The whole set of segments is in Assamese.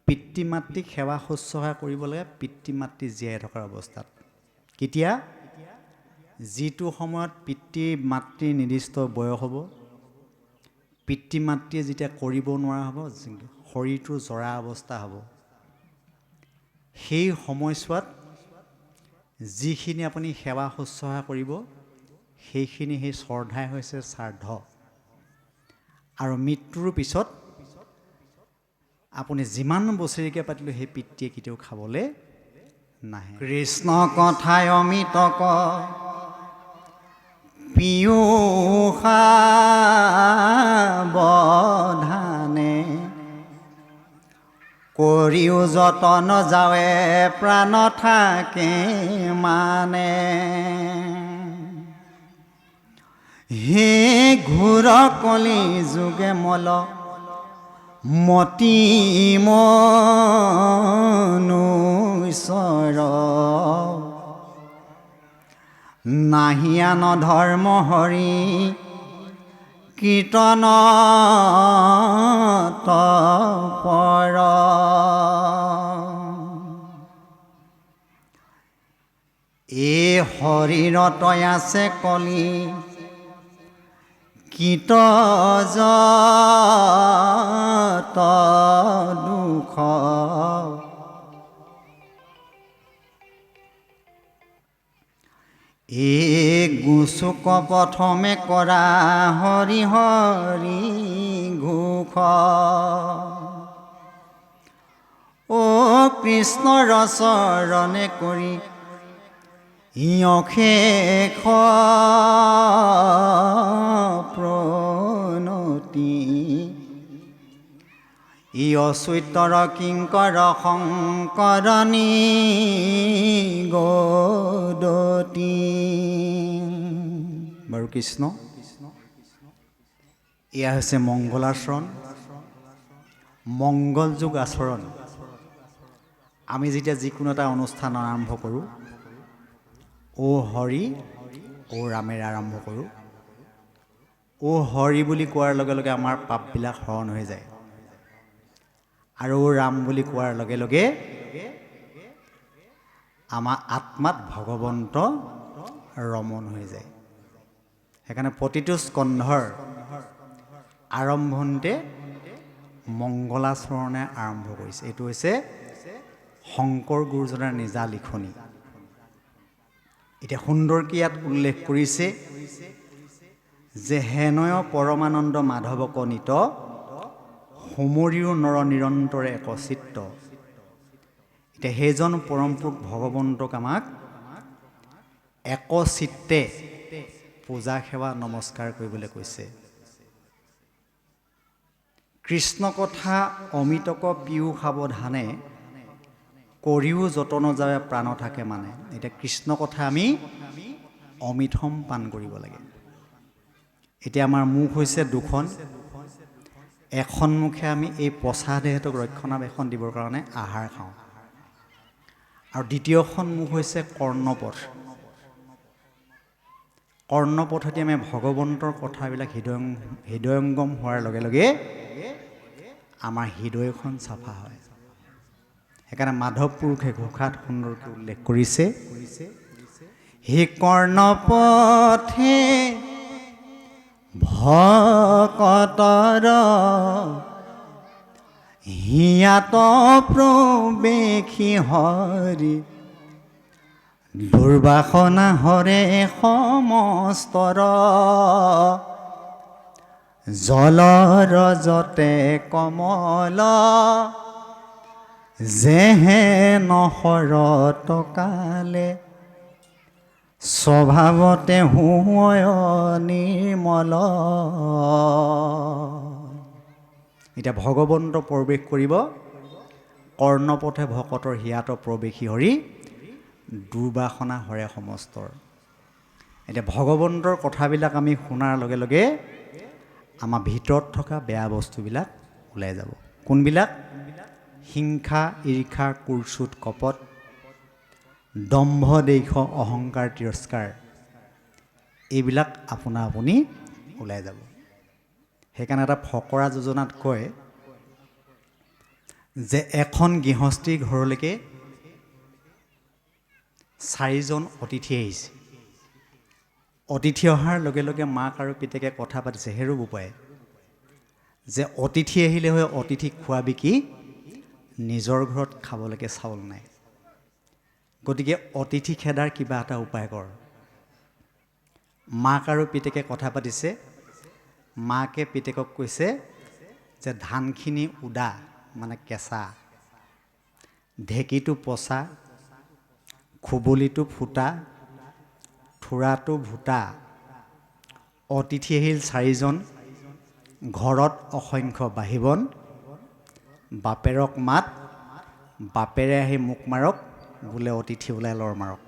পিতৃ মাতৃক সেৱা শুশ্ৰূষা কৰিব লাগে পিতৃ মাতৃ জীয়াই থকাৰ অৱস্থাত। কেতিয়া? যিটো সময়ত পিতৃ মাতৃৰ নিৰ্দিষ্ট বয়স হ'ব, পিতৃ মাতৃয়ে যেতিয়া কৰিব নোৱাৰা হ'ব, শৰীৰটোৰ জৰা অৱস্থা হ'ব, সেই সময়ছোৱাত যিখিনি আপুনি সেৱা শুশ্ৰূষা কৰিব সেইখিনি সেই শ্ৰদ্ধাই হৈছে শ্ৰাদ্ধ। আৰু মৃত্যুৰ পিছত আপুনি যিমান বছৰিকে পাতিলেও সেই পিতৃয়ে কেতিয়াও খাবলৈ নাহে। কৃষ্ণ কথাই অমিত পীয়ূষা বধানে, কৰিও যতন যাৱে প্ৰাণ থাকে মানে। হে ঘোৰ কলি যুগে মল মতি মনুষ্যৰ, নাহিয়ান ধৰ্ম হৰি কীৰ্তন তপৰ। এই শৰীৰত আছে কলি কীট যত দুখ, এই গোচুক প্ৰথমে কৰা হৰি হৰি ঘোষ। অ কৃষ্ণৰ চৰণে কৰি অশেষ প্ৰণতি, ই অচ্যুতৰ কিংকৰ শংকৰণী গদতি। বাৰু কৃষ্ণ, এয়া হৈছে মংগলাচৰণ, মংগলযোগ আচৰণ। আমি যেতিয়া যিকোনো এটা অনুষ্ঠান আৰম্ভ কৰোঁ, অ হৰি অ ৰামেৰে আৰম্ভ কৰোঁ। অ হৰি বুলি কোৱাৰ লগে লগে আমাৰ পাপবিলাক হৰণ হৈ যায়, আৰু অ ৰাম বুলি কোৱাৰ লগে লগে আমাৰ আত্মাত ভগৱন্ত ৰমণ হৈ যায়। সেইকাৰণে প্ৰতিটো স্কন্ধৰ আৰম্ভণিতে মংগলাচৰণে আৰম্ভ কৰিছে। এইটো হৈছে শংকৰ গুৰুজনাৰ নিজা লিখনি। এতিয়া সুন্দৰকৈ ইয়াত উল্লেখ কৰিছে যে হেনয় পৰমানন্দ মাধৱক নিত, সমৰিও নৰ নিৰন্তৰে একচিত্ত। এতিয়া সেইজন পৰমপুৰুষ ভগৱন্তক আমাক একচিত্তে পূজা সেৱা নমস্কাৰ কৰিবলৈ কৈছে। কৃষ্ণ কথা অমিতক পীয়ূষা বধানে, কৰিও যতন যাৱে প্ৰাণ থাকে মানে। এতিয়া কৃষ্ণ কথা আমি অমিতম পান কৰিব লাগে। এতিয়া আমাৰ মুখ হৈছে দুখন, এখন মুখে আমি এই পচা দেহটোক ৰক্ষণাবেক্ষণ দিবৰ কাৰণে আহাৰ খাওঁ, আৰু দ্বিতীয়খন মুখ হৈছে কৰ্ণপথ। কৰ্ণপথেদি আমি ভগৱন্তৰ কথাবিলাক হৃদয়ংগম হোৱাৰ লগে লগে আমাৰ হৃদয়খন চাফা হয়। সেইকাৰণে মাধৱ পুৰুষে ঘোষাত সুন্দৰকৈ উল্লেখ কৰিছে, হে কৰ্ণপথে ভকতৰ হিয়াত প্ৰৱেশী হৰি, দুৰ্বাসনা হৰে সমস্তৰ, জলৰ যতে কমল যেহে নহৰত কালে, স্বভাৱতে হুঁয় নিৰ্মল। এতিয়া ভগৱন্ত প্ৰৱেশ কৰিব কৰ্ণপথে ভকতৰ হিয়াত প্ৰৱেশী হৰি, দুৰ্বাসনা হৰে সমস্তৰ। এতিয়া ভগৱন্তৰ কথাবিলাক আমি শুনাৰ লগে লগে আমাৰ ভিতৰত থকা বেয়া বস্তুবিলাক ওলাই যাব। কোনবিলাক? হিংসা, ঈৰ্ষা, কুৰ্চুট, কপট, দম্ভ, দেশ, অহংকাৰ, তিৰস্কাৰ, এইবিলাক আপোনা আপুনি ওলাই যাব। সেইকাৰণে এটা ফকৰা যোজনাত কয় যে এখন গৃহস্থীৰ ঘৰলৈকে 4জন অতিথি আহিছে। অতিথি অহাৰ লগে লগে মাক আৰু পিতেকে কথা পাতিছে, হেৰু বোপাই, যে অতিথি আহিলে হয় অতিথিক খোৱাবি কি, নিজৰ ঘৰত খাবলৈকে চাউল নাই, গতিকে অতিথি খেদাৰ কিবা এটা উপায় কৰ। মাক আৰু পিতেকে কথা পাতিছে। মাকে পিতেকক কৈছে যে ধানখিনি উদা মানে কেঁচা, ঢেঁকীটো পচা, খুবলিটো ফুটা, থোৰাটো ভুটা, অতিথি আহিল 4জন, ঘৰত অসংখ্য বাঢ়িবন, বাপেৰক মাত, বাপেৰে আহি মুখ মাৰক, বোলে অতিথি ওলাই লৰ মাৰক।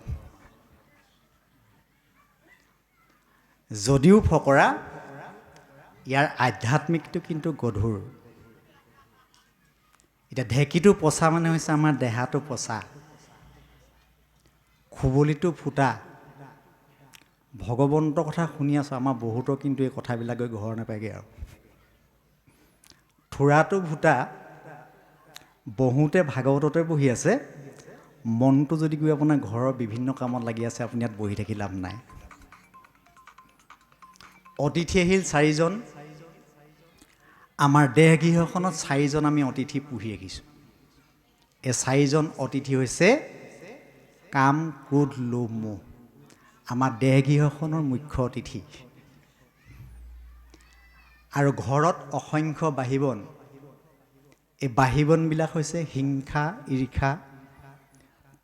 যদিও ফকৰা, ইয়াৰ আধ্যাত্মিকটো কিন্তু গধুৰ। এতিয়া ঢেঁকীটো পচা মানে হৈছে আমাৰ দেহাটো পচা, খুবলিটো ফুটা। ভগৱন্তৰ কথা শুনি আছোঁ, আমাৰ বহুতৰ কিন্তু এই কথাবিলাক গৈ ঘৰ নাপায়গৈ আৰু। থোৰাটো ভুটা, বহুতে ভাগৱততে বহি আছে, মনটো যদি গৈ আপোনাৰ ঘৰৰ বিভিন্ন কামত লাগি আছে, আপুনি ইয়াত বহি থাকি লাভ নাই। অতিথি আহিল 4জন। আমাৰ দেহগৃহখনত 4জন আমি অতিথি পুহি ৰাখিছোঁ। এই 4জন অতিথি হৈছে কাম, ক্ৰোধ, লোভ, মোহ, আমাৰ দেহগৃহখনৰ মুখ্য অতিথি। আৰু ঘৰত অসংখ্য বাঢ়িবন। এই বাঢ়িবনবিলাক হৈছে হিংসা, ঈৰ্ষা,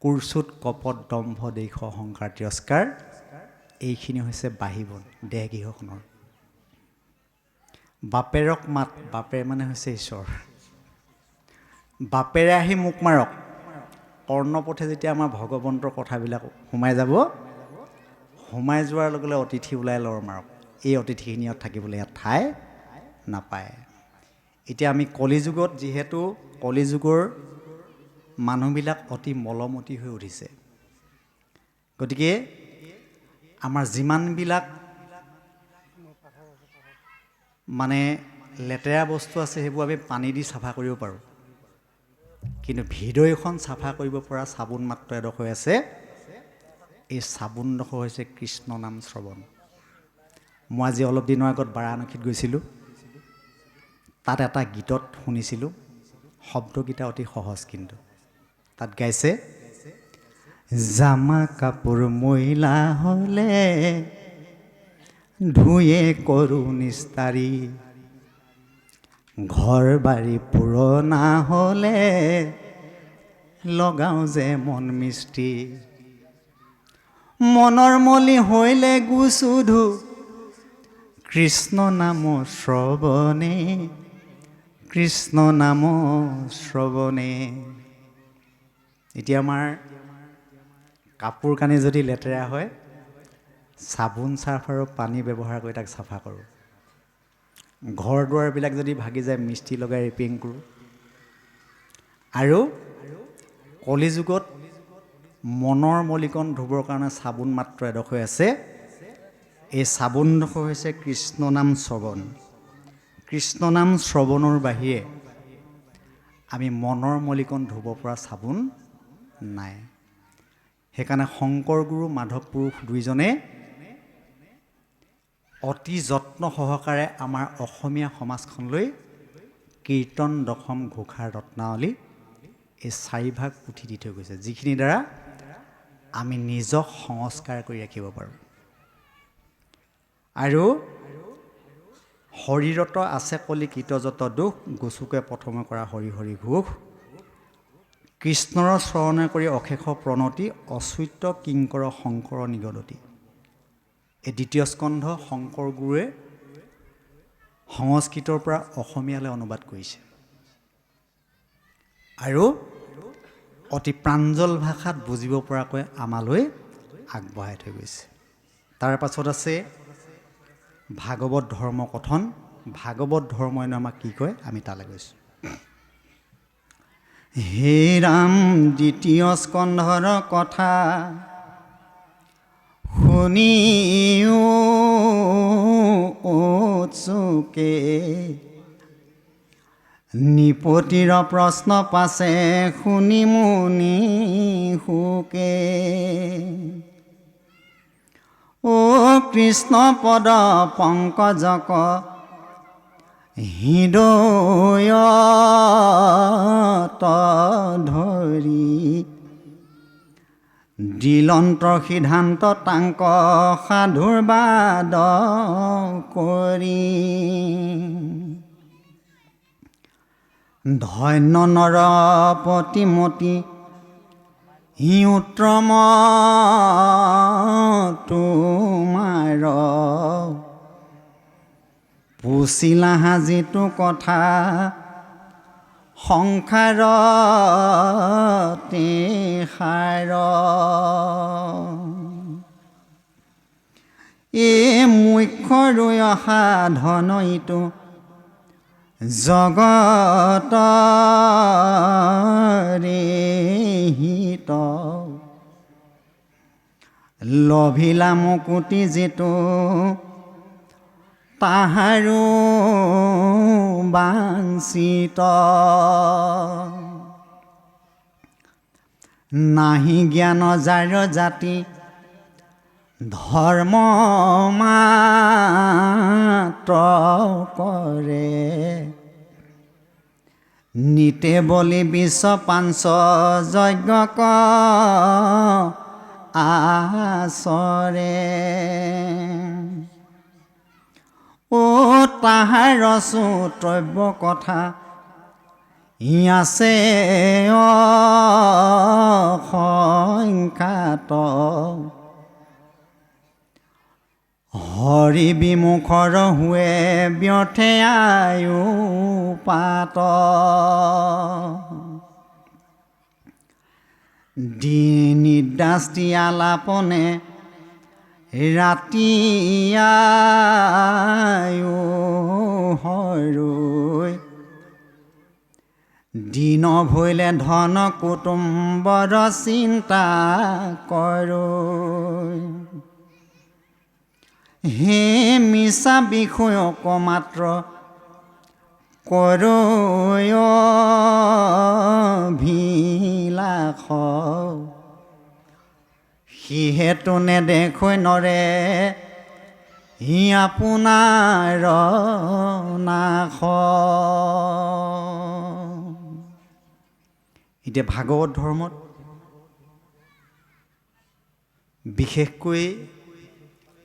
কুৰ্চুত, কপট, দম্ভ, দেশ, অহংকাৰ, তিৰস্কাৰ। এইখিনি হৈছে বাঢ়িবন দেহগৃহখনৰ। বাপেৰক মাত, বাপেৰ মানে হৈছে ঈশ্বৰ। বাপেৰে আহি মুখ মাৰক, কৰ্ণপথে যেতিয়া আমাৰ ভগৱন্তৰ কথাবিলাক সোমাই যাব, সোমাই যোৱাৰ লগে লগে অতিথি ওলাই লৰ মাৰক। এই অতিথিখিনি ইয়াত থাকিবলৈ ইয়াত ঠাই নাপায়। এতিয়া আমি কলিযুগত, যিহেতু কলিযুগৰ মানুহবিলাক অতি মলমতি হৈ উঠিছে, গতিকে আমাৰ যিমানবিলাক মানে লেতেৰা বস্তু আছে সেইবোৰ আমি পানী দি চাফা কৰিব পাৰোঁ, কিন্তু হৃদয়খন চাফা কৰিব পৰা চাবোন মাত্ৰ এডোখৰ আছে। এই চাবোনডোখৰ হৈছে কৃষ্ণ নাম শ্ৰৱণ। মই আজি অলপ দিনৰ আগত বাৰাণসীত গৈছিলোঁ। তাত এটা গীতত শুনিছিলোঁ, শব্দকেইটা অতি সহজ, কিন্তু তাত গাইছে, জামা কাপোৰ ময়লা হ'লে ধুয়ে কৰোঁ নিস্তাৰি, ঘৰ বাৰী পুৰণা হ'লে লগাওঁ যে মন মিস্ত্ৰী, মনৰ মলি হৈলে গুচুধু কৃষ্ণ নাম শ্ৰৱণে, কৃষ্ণ নাম শ্ৰৱণে। এতিয়া আমাৰ কাপোৰ কানি যদি লেতেৰা হয়, চাবোন চাৰ্ফ আৰু পানী ব্যৱহাৰ কৰি তাক চাফা কৰোঁ। ঘৰ দুৱাৰবিলাক যদি ভাগি যায়, মিস্ত্ৰী লগাই ৰিপেয়াৰিং কৰোঁ। আৰু কলিযুগত মনৰ মলিকণ ধুবৰ কাৰণে চাবোন মাত্ৰ এডোখৰ আছে। এই চাবোনডোখৰ হৈছে কৃষ্ণ নাম শ্ৰৱণ। কৃষ্ণ নাম শ্ৰৱণৰ বাহিৰে আমি মনৰ মলিকণ ধুব পৰা চাবোন নাই। সেইকাৰণে শংকৰ গুৰু, মাধৱ পুৰুষ দুইজনে অতি যত্ন সহকাৰে আমাৰ অসমীয়া সমাজখনলৈ কীৰ্তন, দশম, ঘোষাৰ ৰত্নাৱলী, এই 4 ভাগ পুথি দি থৈ গৈছে, যিখিনিৰ দ্বাৰা আমি নিজক সংস্কাৰ কৰি ৰাখিব পাৰোঁ। আৰু শৰীৰত আছে কলি কীটযত দুখ, গুচুকে প্ৰথমে কৰা হৰি হৰি ঘোষ, কৃষ্ণৰ চৰণে কৰি অশেষ প্ৰণতি, অচ্যুত কিংকৰ শংকৰ নিগদতি। এই দ্বিতীয় স্কন্ধ শংকৰ গুৰুৱে সংস্কৃতৰ পৰা অসমীয়ালৈ অনুবাদ কৰিছে আৰু অতি প্ৰাঞ্জল ভাষাত বুজিব পৰাকৈ আমালৈ আগবঢ়াই থৈ গৈছে। তাৰ পাছত আছে ভাগৱত ধৰ্ম কথন। ভাগৱত ধৰ্মইনো আমাক কি কয়, আমি তালৈ গৈছোঁ। হে ৰাম, দ্বিতীয় স্কন্ধৰ কথা শুনিও চুকে নিপতিৰ প্ৰশ্ন পাছে শুনি মুনি সুকে ও কৃষ্ণ পদ পংকজক হৃদয়ত ধৰি দিলন্তৰ সিদ্ধান্ত তাংক সাধুৰ বাদ কৰি ধন্য নৰপতিমতী হিউত্ৰম তোমাৰ পুছিলা হাজিটো কথা সংসাৰতে সাৰ এই মুখ্য ৰৈ অহা ধন ইটো জগতৰে হিত লভিলা মুকুতি যিটো তাহাৰো বাঞ্ছিত নাহি জ্ঞান যাৰ জাতি ধৰ্ম মাত্ৰ কৰে নিতে বলি বিশ্ব পাঞ্চ যজ্ঞক আচৰে ও তাহাৰ শ্ৰোতব্য কথা ই আছে অসংখ্যাত হৰি বিমুখৰ হুৱে ব্যৰ্থে আয়ু পাত নিদ্ৰাস্তি আলাপনে ৰাতি আয়ু হৰৈ দিন ভৈলে ধন কুটুম্বৰ চিন্তা কৰৈ হে মিছা বিষয়ক মাত্ৰ কৰৈ অভিলাষ সিহেতু নেদেখৈ নৰে হি আপোনাৰ নাশ এতিয়া ভাগৱত ধৰ্মত বিশেষকৈ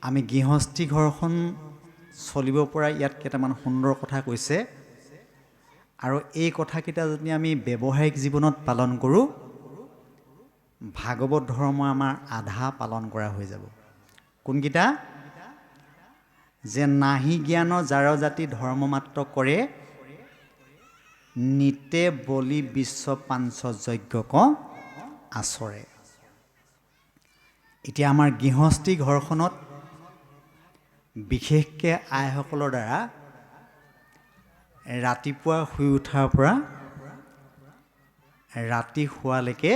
আমি গৃহস্থী ঘৰখন চলিব পৰা ইয়াত কেইটামান সুন্দৰ কথা কৈছে আৰু এই কথাকেইটা যদি আমি ব্যৱহাৰিক জীৱনত পালন কৰোঁ ভাগৱত ধৰ্ম আমাৰ আধা পালন কৰা হৈ যাব কোনকেইটা যে নাহি জ্ঞান যাৰ জাতি ধৰ্ম মাত্ৰ কৰে নিতে বলি বিশ্ব পাঞ্চ যজ্ঞক আচৰে এতিয়া আমাৰ গৃহস্থী ঘৰখনত বিশেষকৈ আইসকলৰ দ্বাৰা ৰাতিপুৱা শুই উঠাৰ পৰা ৰাতি শোৱালৈকে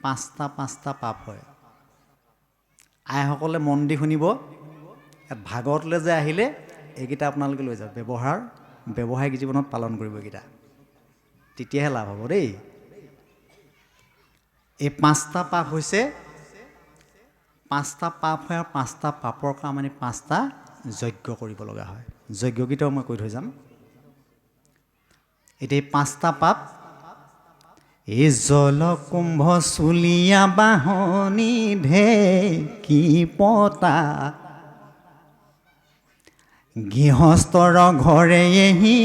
পাঁচটা পাপ হয় আইসকলে মন দি শুনিব ইয়াত ভাগৱতলৈ যে আহিলে এইকেইটা আপোনালোকে লৈ যাওক ব্যৱহাৰিক জীৱনত পালন কৰিব এইকেইটা তেতিয়াহে লাভ হ'ব দেই এই পাঁচটা পাপ হৈছে পাঁচটা পাপ হয় আৰু পাঁচটা পাপৰ কাম আমি পাঁচটা যজ্ঞ কৰিব লগা হয় যজ্ঞকেইটাও মই কৈ থৈ যাম এতিয়া পাঁচটা পাপ এই জলকুম্ভ চুলীয়া বাহনী ঢেকী পতা গৃহস্থৰ ঘৰে এহি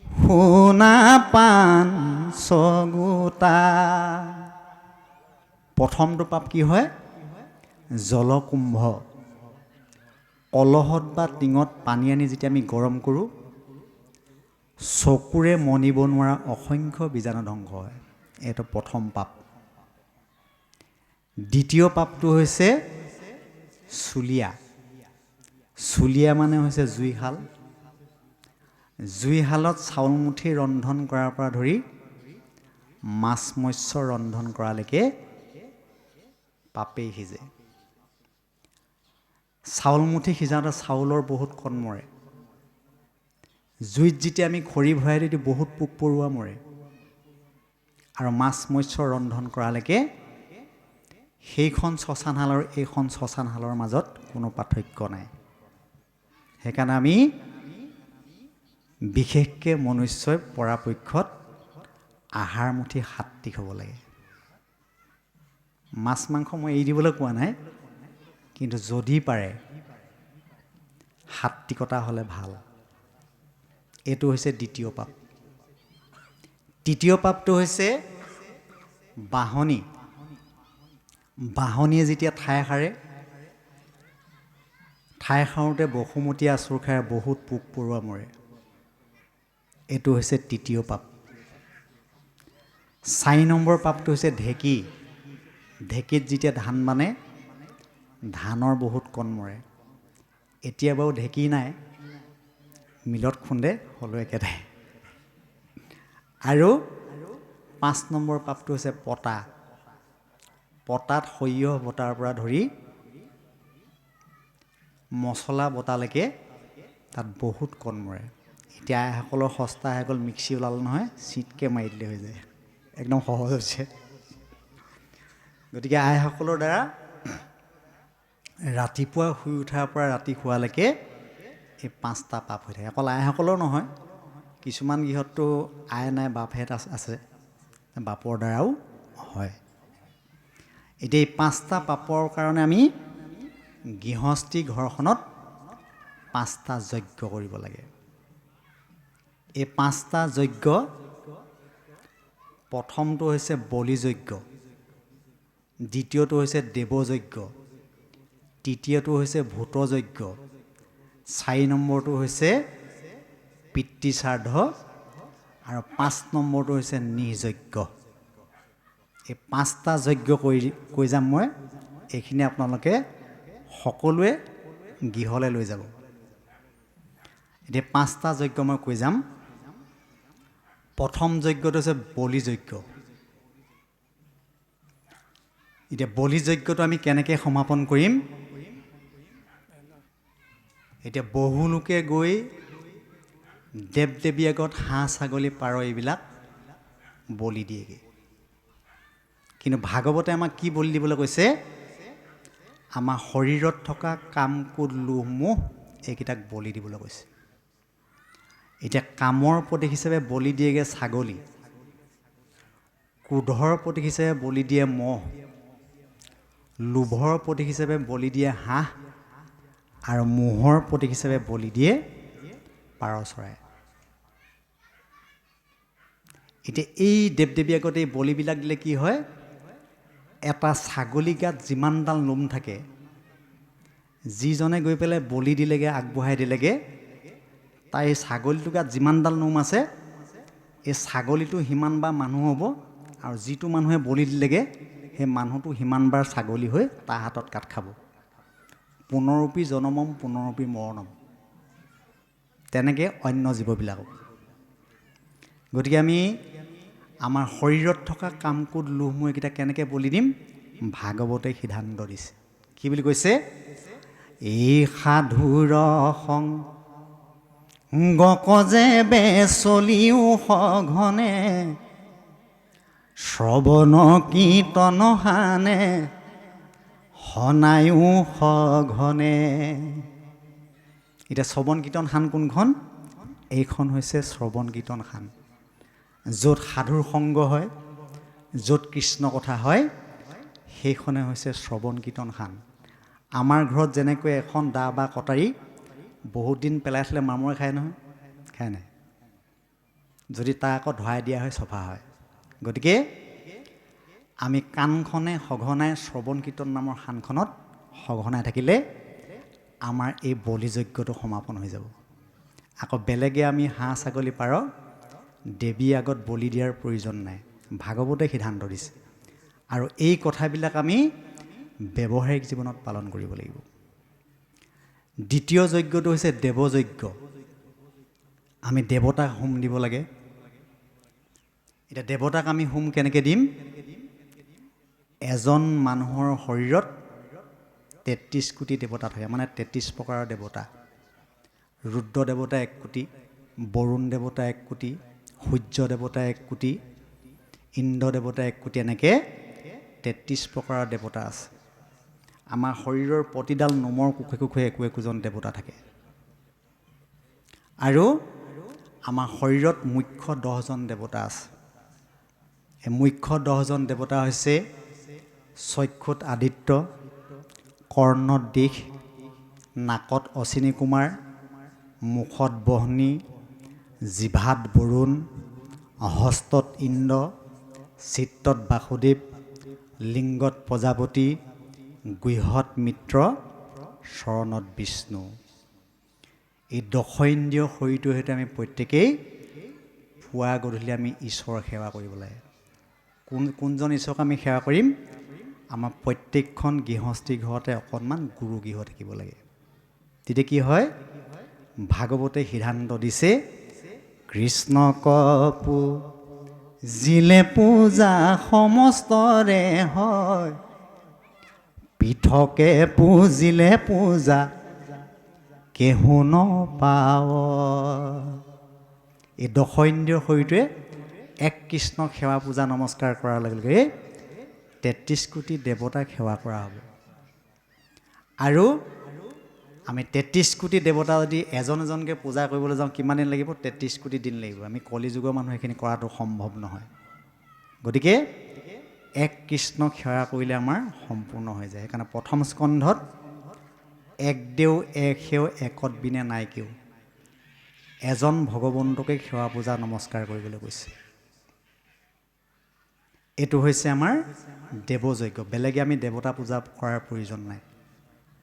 সোণা পাণ ছগোটা প্ৰথমটো পাপ কি হয় জলকুম্ভ কলহত বা টিঙত পানী আনি যেতিয়া আমি গৰম কৰোঁ চকুৰে মনিব নোৱাৰা অসংখ্য বীজাণু ধ্বংস হয় এইটো প্ৰথম পাপ দ্বিতীয় পাপটো হৈছে চুলীয়া মানে হৈছে জুইশালত চাউল মুঠি ৰন্ধন কৰাৰ পৰা ধৰি মাছ মৎস্য ৰন্ধন কৰালৈকে পাপেই সিজে চাউল মুঠি সিজাওঁতে চাউলৰ বহুত কণ মৰে জুইত যেতিয়া আমি খৰি ভৰাই দিওঁ বহুত পোক পৰুৱা মৰে, আৰু মাছ মৎস্য ৰন্ধন কৰালৈকে সেইখন শ্মশানশাল আৰু এইখন শ্মশানশালৰ মাজত কোনো পাৰ্থক্য নাই। সেইকাৰণে আমি বিশেষকৈ মনুষ্যই পৰাপক্ষত আহাৰ মুঠি সাত্বিক হ'ব লাগে। মাছ মাংস মই এৰি দিবলৈ কোৱা নাই, কিন্তু যদি পাৰে সাত্বিকতা হ'লে ভাল। এইটো হৈছে দ্বিতীয় পাপ। তৃতীয় পাপটো হৈছে বাহনী। বাহনীয়ে যেতিয়া ঠাই সাৰে, ঠাই সাৰোঁতে বসুমতী আঁচুৰ খাই বহুত পোক পৰুৱা মৰে। এইটো হৈছে তৃতীয় পাপ। 4 নম্বৰ পাপটো হৈছে ঢেঁকী। ঢেঁকীত যেতিয়া ধান বানে, ধানৰ বহুত কণ মৰে। এতিয়া বাৰু ঢেঁকী নাই, মিলত খুন্দে, হ'লেও একেটাই। আৰু 5 নম্বৰ পাপটো হৈছে পতা। পতাত সৰিয়হ বটাৰ পৰা ধৰি মছলা বটালৈকে তাত বহুত কণ মৰে। এতিয়া আইসকলৰ সস্তা হৈ গ'ল, মিক্সি ওলাল নহয়, চিটকৈ মাৰি দিলে হৈ যায়, একদম সহজ হৈছে। গতিকে আইসকলৰ দ্বাৰা ৰাতিপুৱা শুই উঠাৰ পৰা ৰাতি শোৱালৈকে এই 5টা পাপ হৈ থাকে। অকল আইসকলৰ নহয়, কিছুমান গৃহততো আই নাই বাপহেত আছে, বাপৰ দ্বাৰাও হয়। এতিয়া এই 5টা পাপৰ কাৰণে আমি গৃহস্থী ঘৰখনত 5টা যজ্ঞ কৰিব লাগে। এই 5টা যজ্ঞ, প্ৰথমটো হৈছে বলিযজ্ঞ, দ্বিতীয়টো হৈছে দেৱযজ্ঞ, তৃতীয়টো হৈছে ভূতযজ্ঞ, 4 নম্বৰটো হৈছে পিতৃশ্ৰাদ্ধ, আৰু 5 নম্বৰটো হৈছে নিৰ্যজ্ঞ। এই 5টা যজ্ঞ কৈ যাম মই, এইখিনি আপোনালোকে সকলোৱে গৃহলৈ লৈ যাব। এতিয়া 5টা যজ্ঞ মই কৈ যাম। প্ৰথম যজ্ঞটো হৈছে বলিযজ্ঞ। এতিয়া বলিযজ্ঞটো আমি কেনেকৈ সমাপন কৰিম? এতিয়া বহু লোকে গৈ দেৱ দেৱী আগত হাঁহ ছাগলী পাৰ এইবিলাক বলি দিয়েগৈ। কিন্তু ভাগৱতে আমাক কি বলি দিবলৈ কৈছে? আমাৰ শৰীৰত থকা কাম, ক্ৰোধ, লোভ, মোহ এইকেইটাক বলি দিবলৈ কৈছে। এতিয়া কামৰ প্ৰতীক হিচাপে বলি দিয়েগৈ ছাগলী, ক্ৰোধৰ প্ৰতীক হিচাপে বলি দিয়ে মহ, লোভৰ প্ৰতীক হিচাপে বলি দিয়ে হাঁহ, আৰু মোহৰ প্ৰতীক হিচাপে বলি দিয়ে পাৰ চৰাই। এতিয়া এই দেৱ দেৱী আগতে এই বলিবিলাক দিলে কি হয়? এটা ছাগলী গাত যিমানডাল নোম থাকে, যিজনে গৈ পেলাই বলি দিলেগৈ, আগবঢ়াই দিলেগৈ, তাৰ এই ছাগলীটোৰ গাত যিমানডাল নোম আছে, এই ছাগলীটো সিমানবাৰ মানুহ হ'ব, আৰু যিটো মানুহে বলি দিলেগৈ সেই মানুহটো সিমানবাৰ ছাগলী হৈ তাৰ হাতত কাট খাব। পুনৰূপী জনমম পুনৰূপী মৰণম। তেনেকৈ অন্য জীৱবিলাকক। গতিকে আমি আমাৰ শৰীৰত থকা কাম, ক্ৰোধ, লোভ, মোহ এইকেইটা কেনেকৈ বলি দিম? ভাগৱতে সিদ্ধান্ত দিছে। কি বুলি কৈছে? এই সাধুৰ সংগ যে বেচলিও সঘনে, শ্ৰৱণ কীৰ্তন হানে, শনায়ো সঘনে। এতিয়া শ্ৰৱণ কীৰ্তন হান কোনখন? এইখন হৈছে শ্ৰৱণ কীৰ্তন হান, য'ত সাধুৰ সংগ হয়, য'ত কৃষ্ণ কথা হয়, সেইখনে হৈছে শ্ৰৱণ কীৰ্তন হান। আমাৰ ঘৰত যেনেকৈ এখন দা বা কটাৰী বহুত দিন পেলাই থ'লে মামৰে খায় নহয়, খায় নাই? যদি তাক আকৌ ধৰাই দিয়া হয়, চফা হয়। গতিকে আমি কাণখনে সঘনাই শ্ৰৱণ কীৰ্তন নামৰ শানখনত সঘনাই থাকিলে আমাৰ এই বলিযজ্ঞটো সমাপন হৈ যাব। আকৌ বেলেগে আমি হাঁহ ছাগলী পাৰ দেৱীৰ আগত বলি দিয়াৰ প্ৰয়োজন নাই, ভাগৱতে সিদ্ধান্ত দিছে। আৰু এই কথাবিলাক আমি ব্যৱহাৰিক জীৱনত পালন কৰিব লাগিব। দ্বিতীয় যজ্ঞটো হৈছে দেৱযজ্ঞ। আমি দেৱতাক হোম দিব লাগে। এতিয়া দেৱতাক আমি হোম কেনেকৈ দিম? এজন মানুহৰ শৰীৰত 33 কোটি দেৱতা থাকে, মানে 33 প্ৰকাৰৰ দেৱতা। ৰুদ্ৰ দেৱতা 1 কোটি, বৰুণ দেৱতা 1 কোটি, সূৰ্য দেৱতা 1 কোটি, ইন্দ্ৰ দেৱতা 1 কোটি, এনেকৈ 33 প্ৰকাৰৰ দেৱতা আছে। আমাৰ শৰীৰৰ প্ৰতিডাল নোমৰ কোষে কোষে একোজন দেৱতা থাকে। আৰু আমাৰ শৰীৰত মুখ্য 10জন দেৱতা আছে। এই মুখ্য 10জন দেৱতা হৈছে চক্ষুত আদিত্য, কৰ্ণত দিশ, নাকত অশ্বিনী কুমাৰ, মুখত বহ্নি, জিভাত বৰুণ, হস্তত ইন্দ্ৰ, চিত্তত বাসুদেৱ, লিংগত প্ৰজাপতি, গুহ্যত মিত্ৰ, চৰণত বিষ্ণু। এই দশইন্দ্ৰিয় শৰীৰটোৰ সৈতে আমি প্ৰত্যেকেই পুৱা গধূলি আমি ঈশ্বৰৰ সেৱা কৰিব লাগে। কোনজন ঈশ্বৰক আমি সেৱা কৰিম? আমাৰ প্ৰত্যেকখন গৃহস্থী ঘৰতে অকণমান গুৰু গৃহ থাকিব লাগে। তেতিয়া কি হয়? ভাগৱতে সিদ্ধান্ত দিছে, কৃষ্ণক পূজিলে পূজা সমস্তৰে হয়, পৃথকে পূজিলে পূজা কেহু নপাৱ। এই দশইন্দ্ৰিয় শৰীৰটোৱে এক কৃষ্ণক সেৱা পূজা নমস্কাৰ কৰাৰ লগে লগে 33 কোটি দেৱতাক সেৱা কৰা হ'ব। আৰু আমি 33 কোটি দেৱতা যদি এজন এজনকৈ পূজা কৰিবলৈ যাওঁ কিমান দিন লাগিব? 33 কোটি দিন লাগিব। আমি কলিযুগৰ মানুহ সেইখিনি কৰাটো সম্ভৱ নহয়। গতিকে এক কৃষ্ণক সেৱা কৰিলে আমাৰ সম্পূৰ্ণ হৈ যায়। সেইকাৰণে প্ৰথম স্কন্ধত এক দেও এক সেও একত বিনে নাই কেও, এজন ভগৱন্তকে সেৱা পূজা নমস্কাৰ কৰিবলৈ কৈছে। এইটো হৈছে আমাৰ দেৱযজ্ঞ। বেলেগে আমি দেৱতা পূজা কৰাৰ প্ৰয়োজন নাই।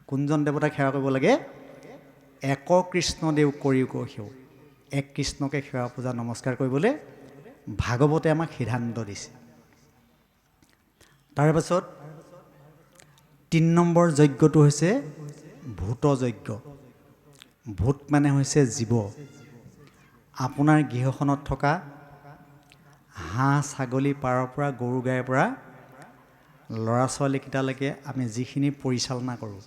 কোনজন দেৱতাক সেৱা কৰিব লাগে? এক কৃষ্ণ দেও কৰিও সেও, এক কৃষ্ণকে সেৱা পূজা নমস্কাৰ কৰিবলৈ ভাগৱতে আমাক সিদ্ধান্ত দিছে। তাৰপাছত 3 নম্বৰ যজ্ঞটো হৈছে ভূত যজ্ঞ। ভূত মানে হৈছে জীৱ। আপোনাৰ গৃহখনত থকা হাঁহ, ছাগলী, পাৰৰ পৰা, গৰু গাইৰ পৰা ল'ৰা ছোৱালীকেইটালৈকে আমি যিখিনি পৰিচালনা কৰোঁ,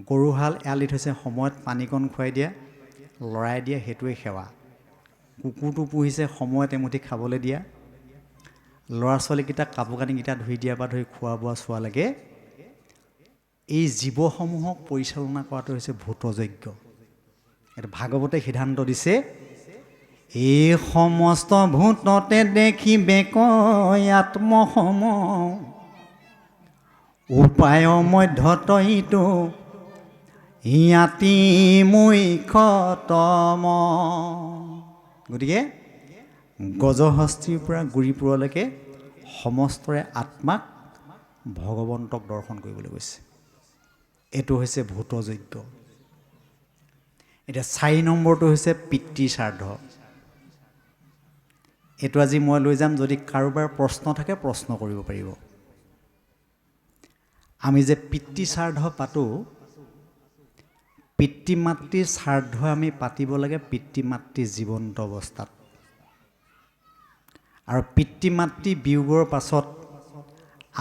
গৰুহাল এৰাল দি থৈছে, সময়ত পানীকণ খুৱাই দিয়া, লৰাই দিয়া, সেইটোৱে সেৱা। কুকুৰটো পুহিছে, সময়ত এমুঠি খাবলৈ দিয়া, ল'ৰা ছোৱালীকেইটাক কাপোৰ কানিকেইটা ধুই দিয়াৰ পৰা ধৰি খোৱা বোৱা চোৱালৈকে এই জীৱসমূহক পৰিচালনা কৰাটো হৈছে ভূতযজ্ঞ। এইটো ভাগৱতে সিদ্ধান্ত দিছে, এই সমস্ত ভূততে দেখিবে কয় আত্মসম, উপায় মধ্যতইতো ইয়াতি মুখ্যতম। গতিকে গজহস্তীৰ পৰা গুৰিপুৰলৈকে সমস্তৰে আত্মাক ভগৱন্তক দৰ্শন কৰিবলৈ গৈছে। এইটো হৈছে ভূতযজ্ঞ। এতিয়া 4 নম্বৰটো হৈছে পিতৃ শ্ৰাদ্ধ। এইটো আজি মই লৈ যাম, যদি কাৰোবাৰ প্ৰশ্ন থাকে প্ৰশ্ন কৰিব পাৰিব। আমি যে পিতৃ শ্ৰাদ্ধ পাতোঁ, পিতৃ মাতৃৰ শ্ৰাদ্ধ আমি পাতিব লাগে পিতৃ মাতৃ জীৱন্ত অৱস্থাত। আৰু পিতৃ মাতৃ বিয়োগৰ পাছত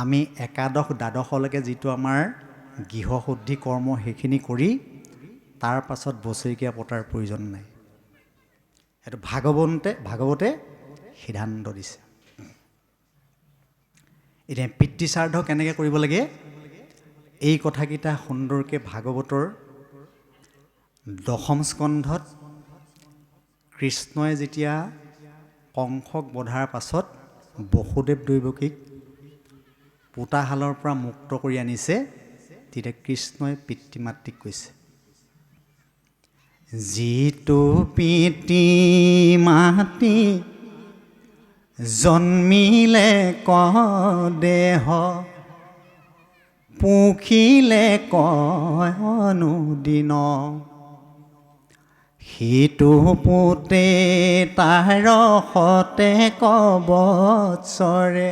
আমি একাদশ দ্বাদশলৈকে যিটো আমাৰ গৃহশুদ্ধি কৰ্ম, সেইখিনি কৰি তাৰ পাছত বছৰেকীয়া পতাৰ প্ৰয়োজন নাই। সেইটো ভাগৱতে সিদ্ধান্ত দিছে। এতিয়া পিতৃ শ্ৰাদ্ধ কেনেকৈ কৰিব লাগে, এই কথাকেইটা সুন্দৰকৈ ভাগৱতৰ 10ম স্কন্ধত কৃষ্ণই যেতিয়া কংসক বধাৰ পাছত বসুদেৱ দৈৱকীক পোতাশালৰ পৰা মুক্ত কৰি আনিছে, তেতিয়া কৃষ্ণই পিতৃ মাতৃক কৈছে, যিটো পিতৃ মাতৃ জন্মিলে দেহ, পুখিলে কয় অনুদিন, সিটো পুতে তাৰ সতে কবৎসৰে,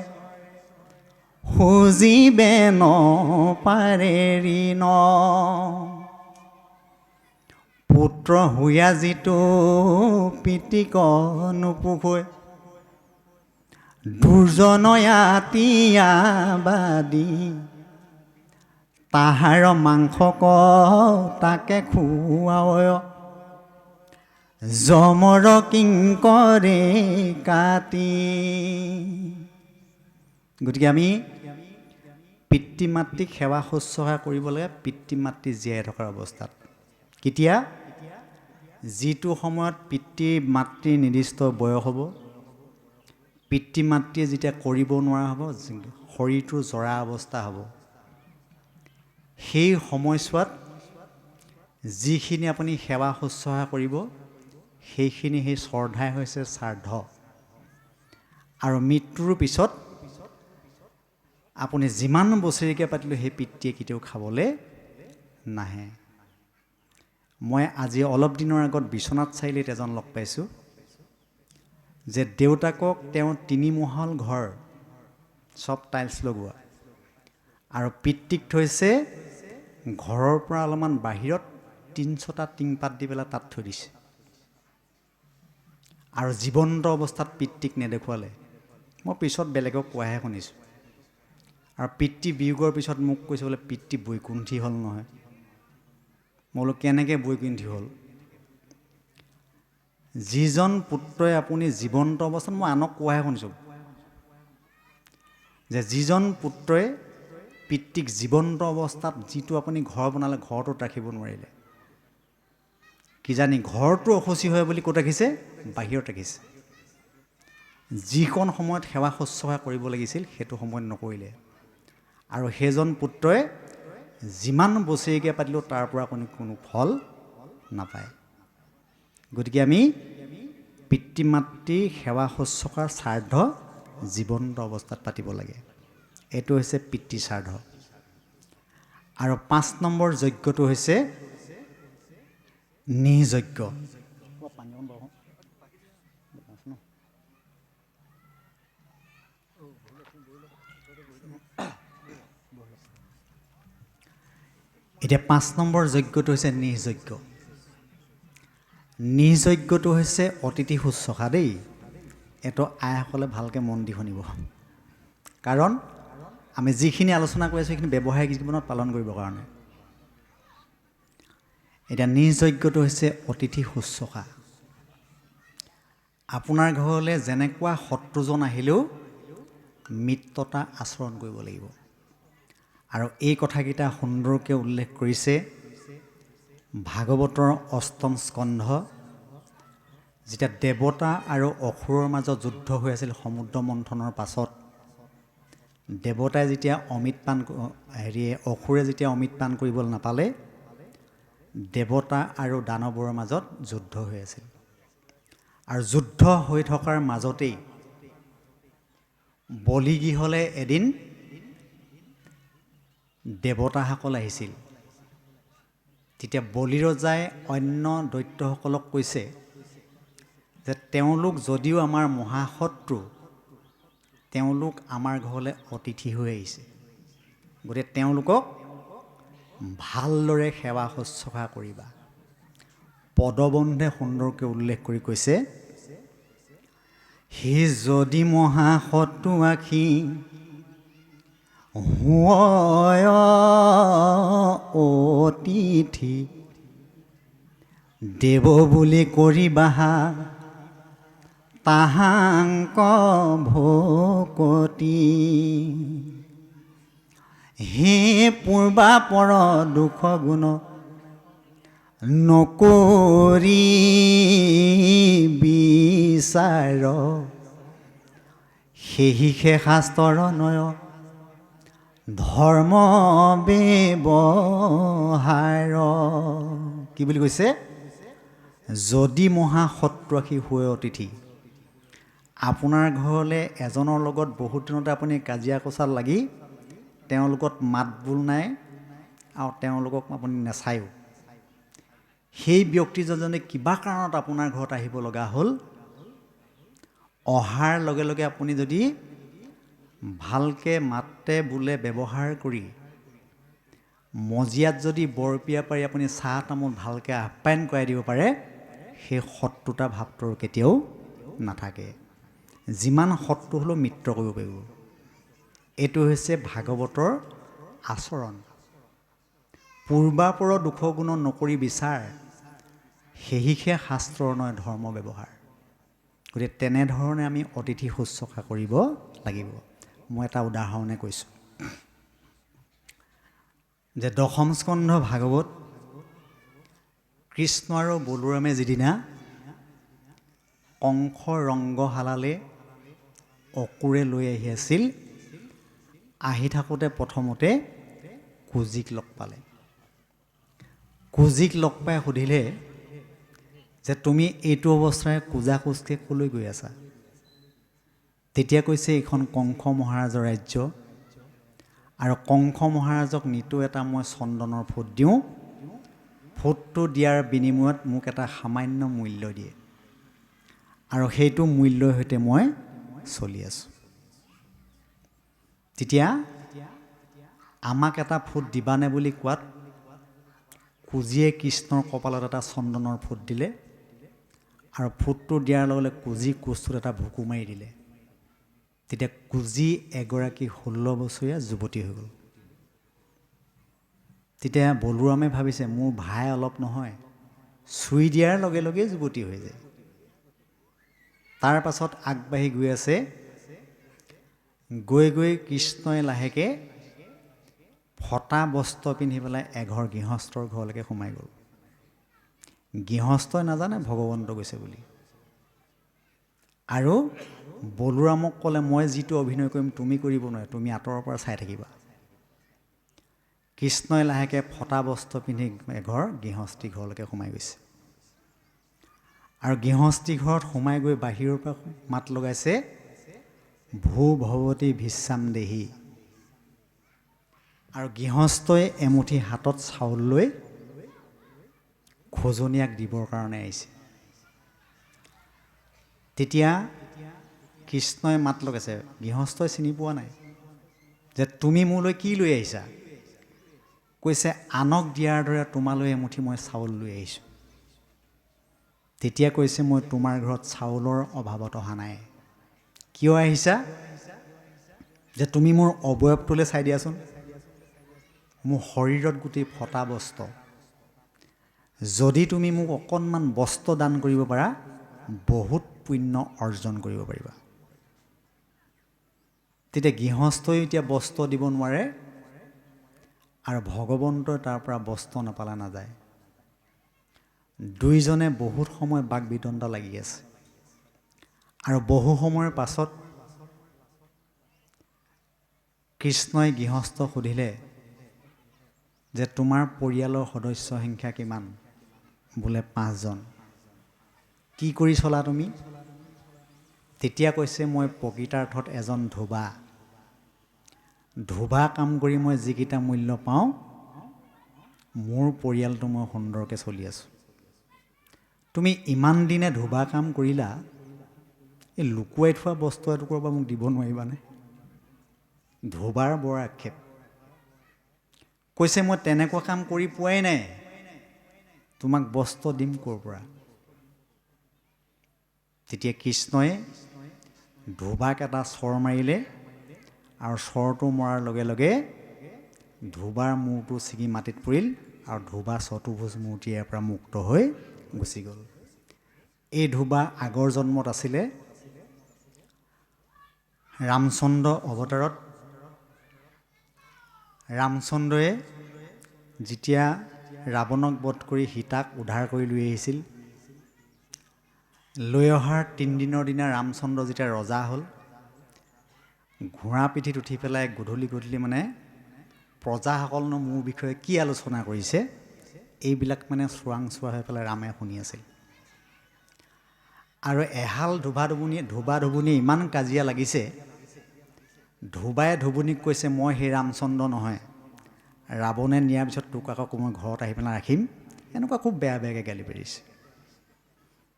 খুজিবে নপাৰে ঋণ। পুত্ৰ হুয়া যিটো পিতৃক নোপোষৈ, দুৰ্জনয়াতিয়াবাদী, তাহাৰ মাংস তাকে খুৱায়, যমৰ কিংকৰে কাটি। গতিকে আমি পিতৃ মাতৃক সেৱা শুশ্ৰূষা কৰিব লাগে পিতৃ মাতৃ জীয়াই থকাৰ অৱস্থাত। কেতিয়া? যিটো সময়ত পিতৃ মাতৃৰ নিৰ্দিষ্ট বয়স হ'ব, পিতৃ মাতৃয়ে যেতিয়া কৰিব নোৱাৰা হ'ব, শৰীৰটোৰ জৰা অৱস্থা হ'ব, সেই সময়ছোৱাত যিখিনি আপুনি সেৱা শুশ্ৰূষা কৰিব সেইখিনি সেই শ্ৰদ্ধাই হৈছে শ্ৰাদ্ধ। আৰু মৃত্যুৰ পিছত আপুনি যিমান বছৰেকীয়া পাতিলেও সেই পিতৃয়ে কেতিয়াও খাবলৈ নাহে। মই আজি অলপ দিনৰ আগত বিশ্বনাথ চাৰিআলিত এজন লগ পাইছোঁ, যে দেউতাকক তেওঁ 3 মহল ঘৰ, চব টাইলছ লগোৱা, আৰু পিতৃক থৈছে ঘৰৰ পৰা অলপমান বাহিৰত 300টা টিংপাত দি পেলাই তাত থৈ দিছে। আৰু জীৱন্ত অৱস্থাত পিতৃক নেদেখুৱালে। মই পিছত বেলেগক কোৱাহে শুনিছোঁ। আৰু পিতৃ বিয়োগৰ পিছত মোক কৈছে বোলে পিতৃ বৈকুণ্ঠী হ'ল নহয়। মই বোলো কেনেকৈ বৈকুণ্ঠী হ'ল? যিজন পুত্ৰই আপুনি জীৱন্ত অৱস্থাত, মই আনক কোৱাহে শুনিছোঁ, যে যিজন পুত্ৰই পিতৃক জীৱন্ত অৱস্থাত যিটো আপুনি ঘৰ বনালে ঘৰটোত ৰাখিব নোৱাৰিলে, কিজানি ঘৰটো অশুচি হয় বুলি ক'ত ৰাখিছে? বাহিৰত ৰাখিছে। যিকণ সময়ত সেৱা শুশ্ৰূষা কৰিব লাগিছিল সেইটো সময়ত নকৰিলে, আৰু সেইজন পুত্ৰই যিমান বছৰেকীয়া পাতিলেও তাৰ পৰা কোনো ফল নাপায়। গতিকে আমি পিতৃ মাতৃ সেৱা শুশ্ৰূষাৰ শ্ৰাদ্ধ জীৱন্ত অৱস্থাত পাতিব লাগে। এইটো হৈছে পিতৃ শ্ৰাদ্ধ। আৰু 5 নম্বৰ যজ্ঞটো হৈছে নিযজ্ঞ। এতিয়া 5 নম্বৰ যজ্ঞটো হৈছে নিযজ্ঞ। নিযজ্ঞটো হৈছে অতিথি শুশ্ৰূষা দেই। এইটো আইসকলে ভালকৈ মন দি শুনিব, কাৰণ আমি যিখিনি আলোচনা কৰি আছোঁ সেইখিনি ব্যৱহাৰিক জীৱনত পালন কৰিবৰ কাৰণে। এতিয়া নিযজ্ঞটো হৈছে অতিথি শুশ্ৰূষা। আপোনাৰ ঘৰলৈ যেনেকুৱা শত্ৰুজন আহিলেও মিত্ৰতা আচৰণ কৰিব লাগিব। আৰু এই কথাকেইটা সুন্দৰকৈ উল্লেখ কৰিছে ভাগৱতৰ 8ম স্কন্ধ, যেতিয়া দেৱতা আৰু অসুৰৰ মাজত যুদ্ধ হৈ আছিল সমুদ্ৰ মন্থনৰ পাছত। দেৱতাই যেতিয়া অসুৰে যেতিয়া অমৃত পান কৰিবলৈ নাপালে, দেৱতা আৰু দানৱৰ মাজত যুদ্ধ হৈ আছিল। আৰু যুদ্ধ হৈ থকাৰ মাজতেই বলিগৃহলৈ এদিন দেৱতাসকল আহিছিল। তেতিয়া বলি ৰজাই অন্য দৈত্যসকলক কৈছে যে তেওঁলোক যদিও আমাৰ মহাশত্ৰু, তেওঁলোক আমাৰ ঘৰলৈ অতিথি হৈ আহিছে, গতিকে তেওঁলোকক ভালদৰে সেৱা শুশ্ৰূষা কৰিবা। পদবন্ধে সুন্দৰকৈ উল্লেখ কৰি কৈছে, সি যদি মহাশত্ৰু আখি হয় অতিথি, দেৱ বুলি কৰিবাহা তাহাংক ভকতি। হে পূৰ্বাপৰ দুখ গুণ নকৰি বিচাৰ, সেহিষে শাস্ত্ৰৰ নয় ধৰ্ম ব্যৱহাৰ। কি বুলি কৈছে? যদি মহাশত্ৰুআশী হৈ অতিথি, আপোনাৰ ঘৰলৈ এজনৰ লগত বহুত দিনতে আপুনি কাজিয়া কচাল লাগি তেওঁলোকত মাত বোল নাই আৰু তেওঁলোকক আপুনি নেচায়ো, সেই ব্যক্তিজনে কিবা কাৰণত আপোনাৰ ঘৰত আহিব লগা হ'ল, অহাৰ লগে লগে আপুনি যদি ভালকৈ মাতে বোলে ব্যৱহাৰ কৰি মজিয়াত যদি বৰপিয়া পাৰি আপুনি চাহ তামোল ভালকৈ আপ্যায়ন কৰাই দিব পাৰে, সেই শত্ৰুতা ভাৱটোৰ কেতিয়াও নাথাকে। যিমান শত্ৰু হ'লেও মিত্ৰ কৰিব পাৰিব। এইটো হৈছে ভাগৱতৰ আচৰণ। পূৰ্বাপৰ দুখ গুণ নকৰি বিচাৰ, সেহিহে শাস্ত্ৰৰ নয় ধৰ্ম ব্যৱহাৰ। গতিকে তেনেধৰণে আমি অতিথি শুশ্ৰূষা কৰিব লাগিব। মই এটা উদাহৰণে কৈছোঁ যে দশম স্কন্ধ ভাগৱত কৃষ্ণ আৰু বলোৰামে যিদিনা কংস ৰংগশালালৈ অকুৰে লৈ আহি আছিল, আহি থাকোঁতে প্ৰথমতে কুজিক লগ পালে। কুজিক লগ পাই সুধিলে যে তুমি এইটো অৱস্থাৰে কুজা কুজকে ক'লৈ গৈ আছা? তেতিয়া কৈছে এইখন কংস মহাৰাজৰ ৰাজ্য, আৰু কংস মহাৰাজক নিতৌ এটা মই চন্দনৰ ফুট দিওঁ, ফুটটো দিয়াৰ বিনিময়ত মোক এটা সামান্য মূল্য দিয়ে, আৰু সেইটো মূল্যৰ সৈতে মই চলি আছোঁ। তেতিয়া আমাক এটা ফুট দিবানে বুলি কোৱাত কুজিয়ে কৃষ্ণৰ কপালত এটা চন্দনৰ ফুট দিলে, আৰু ফুটটো দিয়াৰ লগে লগে কুজি কোচটোত এটা ভুকু মাৰি দিলে। তেতিয়া কুজি এগৰাকী 16 বছৰীয়া যুৱতী হৈ গ'ল। তেতিয়া বলোৰামে ভাবিছে মোৰ ভাই অলপ নহয়, চুই দিয়াৰ লগে লগেই যুৱতী হৈ যায়। তাৰ পাছত আগবাঢ়ি গৈ আছে, গৈ গৈ কৃষ্ণই লাহেকৈ ফটা বস্ত্ৰ পিন্ধি পেলাই এঘৰ গৃহস্থৰ ঘৰলৈকে সোমাই গ'ল। গৃহস্থই নাজানে ভগৱন্ত গৈছে বুলি। আৰু বলোৰামক ক'লে মই যিটো অভিনয় কৰিম তুমি কৰিব নোৱাৰে, তুমি আঁতৰৰ পৰা চাই থাকিবা। কৃষ্ণই লাহেকৈ ফটা বস্ত্ৰ পিন্ধি এঘৰ গৃহস্থী ঘৰলৈকে সোমাই গৈছে, আৰু গৃহস্থী ঘৰত সোমাই গৈ বাহিৰৰ পৰা মাত লগাইছে ভূ ভৱতী ভিশ্বাম দেহি। আৰু গৃহস্থই এমুঠি হাতত চাউল লৈ খোজনীয়াক দিবৰ কাৰণে আহিছে। তেতিয়া কৃষ্ণই মাত লগাইছে, গৃহস্থই চিনি পোৱা নাই যে তুমি মোলৈ কি লৈ আহিছা? কৈছে আনক দিয়াৰ দৰে তোমালৈ এমুঠি মই চাউল লৈ আহিছোঁ। তেতিয়া কৈছে মই তোমাৰ ঘৰত চাউলৰ অভাৱত অহা নাই। কিয় আহিছা? যে তুমি মোৰ অৱয়ৱটোলৈ চাই দিয়াচোন, মোৰ শৰীৰত গোটেই ফটা বস্ত্ৰ, যদি তুমি মোক অকণমান বস্ত্ৰ দান কৰিব পাৰা বহুত পুণ্য অৰ্জন কৰিব পাৰিবা। তেতিয়া গৃহস্থই এতিয়া বস্ত্ৰ দিব নোৱাৰে, আৰু ভগৱন্তই তাৰ পৰা বস্ত্ৰ নাপালে নাযায়। দুইজনে বহুত সময় বাক বিতণ্ডা লাগি আছে, আৰু বহু সময়ৰ পাছত কৃষ্ণই গৃহস্থক সুধিলে যে তোমাৰ পৰিয়ালৰ সদস্য সংখ্যা কিমান? বোলে 5 জন। কি কৰি চলা তুমি? তেতিয়া কৈছে মই প্ৰকৃতাৰ্থত এজন ধোবা। ধোবা কাম কৰি মই যিকেইটা মূল্য পাওঁ, মোৰ পৰিয়ালটো মই সুন্দৰকৈ চলি আছোঁ। তুমি ইমান দিনে ধোবা কাম কৰিলা, এই লুকুৱাই থোৱা বস্তু এটুকুৰৰ পৰা মোক দিব নোৱাৰিবানে? ধোবাৰ বৰ আক্ষেপ। কৈছে মই তেনেকুৱা কাম কৰি পোৱাই নাই, তোমাক বস্ত্ৰ দিম ক'ৰ পৰা? তেতিয়া কৃষ্ণই ধোবাক এটা চৰ মাৰিলে, আৰু চৰটো মৰাৰ লগে লগে ধোবাৰ মূৰটো ছিগি মাটিত পৰিল, আৰু ধোবা চতুৰ্ভুজ মূৰ্তি ইয়াৰ পৰা মুক্ত হৈ গুচি গ'ল। এই ধোবা আগৰ জন্মত আছিলে ৰামচন্দ্ৰ অৱতাৰত। ৰামচন্দ্ৰই যেতিয়া ৰাৱণক বধ কৰি সীতাক উদ্ধাৰ কৰি লৈ আহিছিল, লৈ অহাৰ 3 দিনৰ দিনা ৰামচন্দ্ৰ যেতিয়া ৰজা হ'ল, ঘোঁৰা পিঠিত উঠি পেলাই গধূলি গধূলি মানে প্ৰজাসকলনো মোৰ বিষয়ে কি আলোচনা কৰিছে, এইবিলাক মানে চোৰাংচোৱা হৈ পেলাই ৰামে শুনি আছিল। আৰু এহাল ধোবা ধুবুনীয়ে ইমান কাজিয়া লাগিছে, ধোবাই ধুবুনীক কৈছে মই সেই ৰামচন্দ্ৰ নহয়, ৰাৱণে নিয়াৰ পিছত তোক আকৌ মই ঘৰত আহি পেলাই ৰাখিম, এনেকুৱা খুব বেয়া বেয়াকৈ গালি পাৰিছে।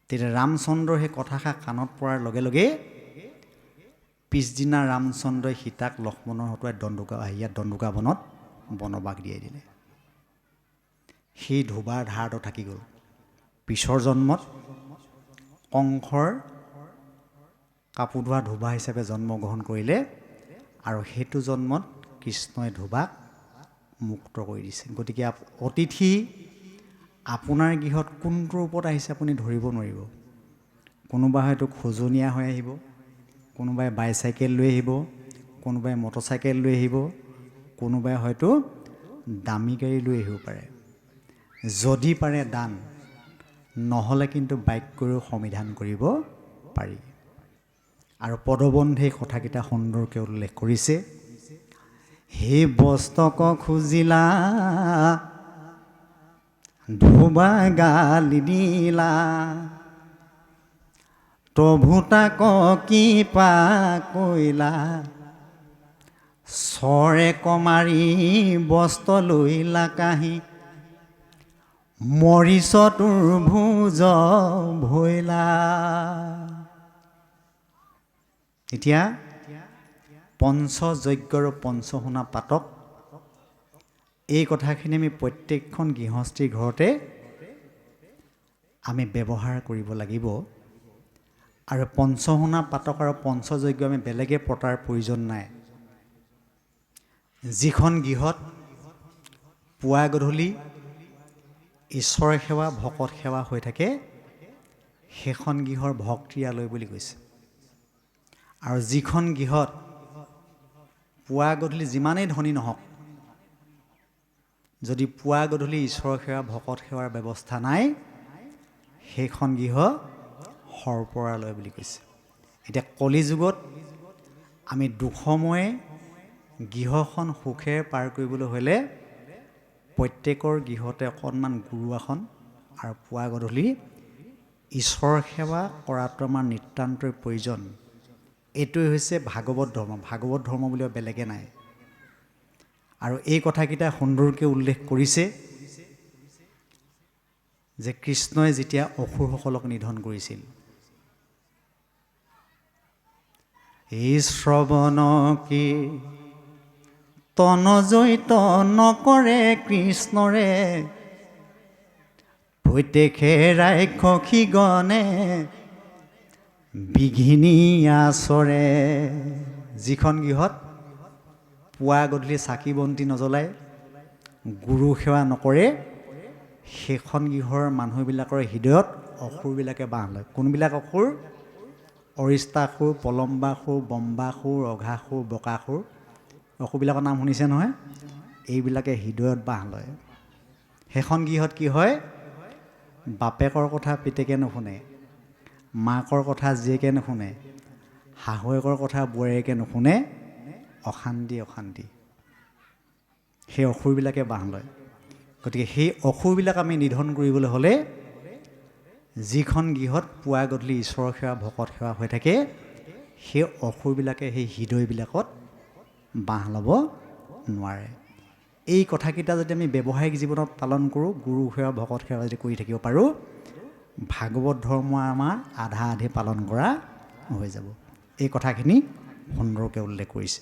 তেতিয়া ৰামচন্দ্ৰৰ সেই কথাষাৰ কাণত পৰাৰ লগে লগে পিছদিনা ৰামচন্দ্ৰই সীতাক লক্ষ্মণৰ হতুৱাই দণ্ডুকা বনত বনবাস দিয়াই দিলে। সেই ধোবাৰ ধাৰটো থাকি গ'ল। পিছৰ জন্মত কংসৰ কাপোৰ ধোৱা ধোবা হিচাপে জন্মগ্ৰহণ কৰিলে, আৰু সেইটো জন্মত কৃষ্ণই ধোবাক মুক্ত কৰি দিছে। গতিকে অতিথি আপোনাৰ গৃহত কোনটো ৰূপত আহিছে আপুনি ধৰিব নোৱাৰিব। কোনোবা হয়তো খোজনীয়া হৈ আহিব, কোনোবাই বাইচাইকেল লৈ আহিব, কোনোবাই মটৰচাইকেল লৈ আহিব, কোনোবাই হয়তো দামী গাড়ী লৈ আহিব পাৰে। যদি পাৰে দান, নহ'লে কিন্তু বাক্যৰেও সমিধান কৰিব পাৰি। আৰু পদবন্ধে কথাকেইটা সুন্দৰকৈ উল্লেখ কৰিছে। হে বস্তক খুজিলা, ধোবা গালি দিলা, প্ৰভু তাক কৃপা কৰিলা, চৰে কমাৰি বস্ত্ৰ লৈলা কাহি, মৰিছ তোৰ ভোজ ভৈলা। এতিয়া পঞ্চযজ্ঞ আৰু পঞ্চসোণা পাতক, এই কথাখিনি আমি প্ৰত্যেকখন গৃহস্থীৰ ঘৰতে আমি ব্যৱহাৰ কৰিব লাগিব। আৰু পঞ্চসোণা পাতক আৰু পঞ্চযজ্ঞ আমি বেলেগে পতাৰ প্ৰয়োজন নাই। যিখন গৃহত পুৱা গধূলি ঈশ্বৰ সেৱা ভকত সেৱা হৈ থাকে, সেইখন গৃহৰ ভক্তিয়ালয় বুলি কৈছে। আৰু যিখন গৃহত পুৱা গধূলি যিমানেই ধনী নহওক, যদি পুৱা গধূলি ঈশ্বৰ সেৱা ভকত সেৱাৰ ব্যৱস্থা নাই, সেইখন গৃহ সৰ্পৰালয় বুলি কৈছে। এতিয়া কলিযুগত আমি দুখময় গৃহখন সুখেৰে পাৰ কৰিবলৈ হ'লে প্ৰত্যেকৰ গৃহতে অকণমান গুৰু আসন আৰু পুৱা গধূলি ঈশ্বৰ সেৱা কৰাটো আমাৰ নিতান্তই প্ৰয়োজন। এইটোৱে হৈছে ভাগৱত ধৰ্ম। ভাগৱত ধৰ্ম বুলিও বেলেগে নাই। আৰু এই কথাকেইটা সুন্দৰকৈ উল্লেখ কৰিছে যে কৃষ্ণই যেতিয়া অসুৰসকলক নিধন কৰিছিল, এই শ্ৰৱণ কি তনজৈত নকৰে কৃষ্ণৰে, প্ৰত্যেকে ৰাক্ষসীগণে বিঘিনি আচৰে। যিখন গৃহত পুৱা গধূলি চাকি বন্তি নজ্বলাই গুৰু সেৱা নকৰে, সেইখন গৃহৰ মানুহবিলাকৰ হৃদয়ত অসুৰবিলাকে বাঁহ লয়। কোনবিলাক অসুৰ? অৰিষ্টাসুৰ, পলম্বাসুৰ, বম্বাসুৰ, অঘাসুৰ, বকাসুৰ। অসুৰবিলাকৰ নাম শুনিছে নহয়? এইবিলাকে হৃদয়ত বাঁহ লয়। সেইখন গৃহত কি হয়? বাপেকৰ কথা পিতেকে নুশুনে, মাকৰ কথা জীয়েকে নুশুনে, শাহুৱেকৰ কথা বোৱাৰীয়েকে নুশুনে, অশান্তি অশান্তি। সেই অসুৰবিলাকে বাঁহ লয়। গতিকে সেই অসুৰবিলাক আমি নিধন কৰিবলৈ হ'লে যিখন গৃহত পুৱা গধূলি ঈশ্বৰৰ সেৱা ভকত সেৱা হৈ থাকে, সেই অসুৰবিলাকে সেই হৃদয়বিলাকত বাঁহ ল'ব নোৱাৰে। এই কথাকেইটা যদি আমি ব্যৱহাৰিক জীৱনত পালন কৰোঁ, গুৰু সেৱা ভকত সেৱা যদি কৰি থাকিব পাৰোঁ, ভাগৱত ধৰ্ম আমাৰ আধা আধি পালন কৰা হৈ যাব। এই কথাখিনি সুন্দৰকৈ উল্লেখ কৰিছে।